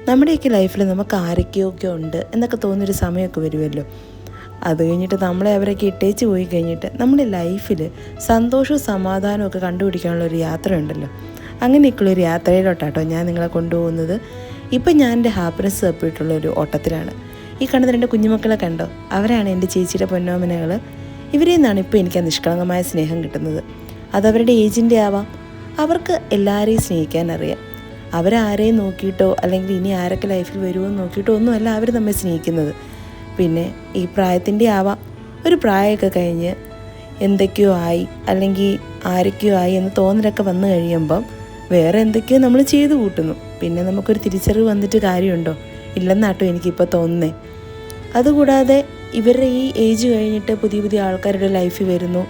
നമ്മുടെയൊക്കെ ലൈഫിൽ നമുക്ക് ആരൊക്കെയൊക്കെ ഉണ്ട് എന്നൊക്കെ തോന്നിയൊരു സമയമൊക്കെ വരുമല്ലോ. അത് കഴിഞ്ഞിട്ട് നമ്മളെ അവരൊക്കെ ഇട്ടേച്ച് പോയി കഴിഞ്ഞിട്ട് നമ്മുടെ ലൈഫിൽ സന്തോഷവും സമാധാനവും ഒക്കെ കണ്ടുപിടിക്കാനുള്ളൊരു യാത്രയുണ്ടല്ലോ. അങ്ങനെയൊക്കെയുള്ളൊരു യാത്രയിലോട്ടാട്ടോ ഞാൻ നിങ്ങളെ കൊണ്ടുപോകുന്നത്. ഇപ്പം ഞാൻ എൻ്റെ ഹാപ്പിനെസ് തപ്പിയിട്ടുള്ളൊരു ഓട്ടത്തിലാണ്. ഈ കാണുന്ന 2 കുഞ്ഞുമക്കളെ കണ്ടോ, അവരാണ് എൻ്റെ ചേച്ചിയുടെ പൊന്നോമനകൾ. ഇവരിൽ നിന്നാണ് ഇപ്പോൾ എനിക്ക് ആ നിഷ്കളങ്കമായ സ്നേഹം കിട്ടുന്നത്. അതവരുടെ ഏജിൻ്റെ ആവാം. അവർക്ക് എല്ലാവരെയും സ്നേഹിക്കാൻ അറിയാം. അവരാരെയും നോക്കിയിട്ടോ അല്ലെങ്കിൽ ഇനി ആരൊക്കെ ലൈഫിൽ വരുമോ എന്ന് നോക്കിയിട്ടോ ഒന്നുമല്ല അവർ നമ്മെ സ്നേഹിക്കുന്നത്. പിന്നെ ഈ പ്രായത്തിൻ്റെ ആവാം. ഒരു പ്രായമൊക്കെ കഴിഞ്ഞ് എന്തൊക്കെയോ ആയി അല്ലെങ്കിൽ ആരൊക്കെയോ ആയി എന്ന് തോന്നലൊക്കെ വന്നു കഴിയുമ്പം വേറെ എന്തൊക്കെയോ നമ്മൾ ചെയ്തു കൂട്ടുന്നു. പിന്നെ നമുക്കൊരു തിരിച്ചറിവ് വന്നിട്ട് കാര്യമുണ്ടോ? ഇല്ലെന്നാട്ടോ എനിക്കിപ്പോൾ തോന്നുന്നേ. അതുകൂടാതെ ഇവരുടെ ഈ ഏജ് കഴിഞ്ഞിട്ട് പുതിയ പുതിയ ആൾക്കാരുടെ ലൈഫിൽ വരുന്നു,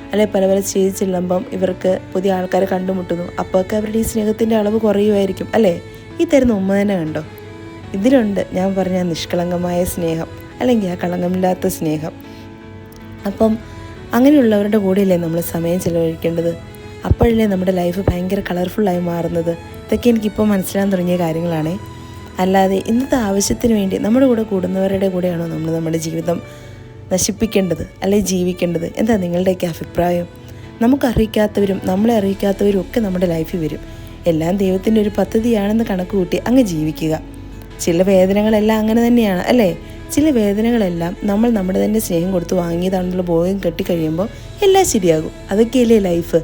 അല്ലെങ്കിൽ പല പല സ്റ്റേജ് ചെല്ലുമ്പം ഇവർക്ക് പുതിയ ആൾക്കാരെ കണ്ടുമുട്ടുന്നു. അപ്പോഴൊക്കെ അവരുടെ ഈ സ്നേഹത്തിൻ്റെ അളവ് കുറയുമായിരിക്കും അല്ലേ? ഈ തരുന്ന ഉമ്മ തന്നെ കണ്ടോ, ഇതിലുണ്ട് ഞാൻ പറഞ്ഞ നിഷ്കളങ്കമായ സ്നേഹം അല്ലെങ്കിൽ ആ കളങ്കമില്ലാത്ത സ്നേഹം. അപ്പം അങ്ങനെയുള്ളവരുടെ കൂടെയല്ലേ നമ്മൾ സമയം ചിലവഴിക്കേണ്ടത്. അപ്പോഴല്ലേ നമ്മുടെ ലൈഫ് ഭയങ്കര കളർഫുള്ളായി മാറുന്നത്. ഇതൊക്കെ എനിക്കിപ്പോൾ മനസ്സിലാൻ തുടങ്ങിയ കാര്യങ്ങളാണേ. അല്ലാതെ ഇന്നത്തെ ആവശ്യത്തിന് വേണ്ടി നമ്മുടെ കൂടെ കൂടുന്നവരുടെ കൂടെയാണോ നമ്മൾ നമ്മുടെ ജീവിതം നശിപ്പിക്കേണ്ടത് അല്ലെങ്കിൽ ജീവിക്കേണ്ടത്? എന്താ നിങ്ങളുടെയൊക്കെ അഭിപ്രായം? നമുക്കറിയിക്കാത്തവരും നമ്മളെ അറിയിക്കാത്തവരും ഒക്കെ നമ്മുടെ ലൈഫിൽ വരും. എല്ലാം ദൈവത്തിൻ്റെ ഒരു പദ്ധതിയാണെന്ന് കണക്ക് കൂട്ടി അങ്ങ് ജീവിക്കുക. ചില വേദനകളെല്ലാം അങ്ങനെ തന്നെയാണ് അല്ലേ? ചില വേദനകളെല്ലാം നമ്മൾ നമ്മുടെ തന്നെ സ്നേഹം കൊടുത്ത് വാങ്ങിയതാണെന്നുള്ള ബോധം കെട്ടിക്കഴിയുമ്പോൾ എല്ലാം ശരിയാകും. അതൊക്കെയല്ലേ ലൈഫ്.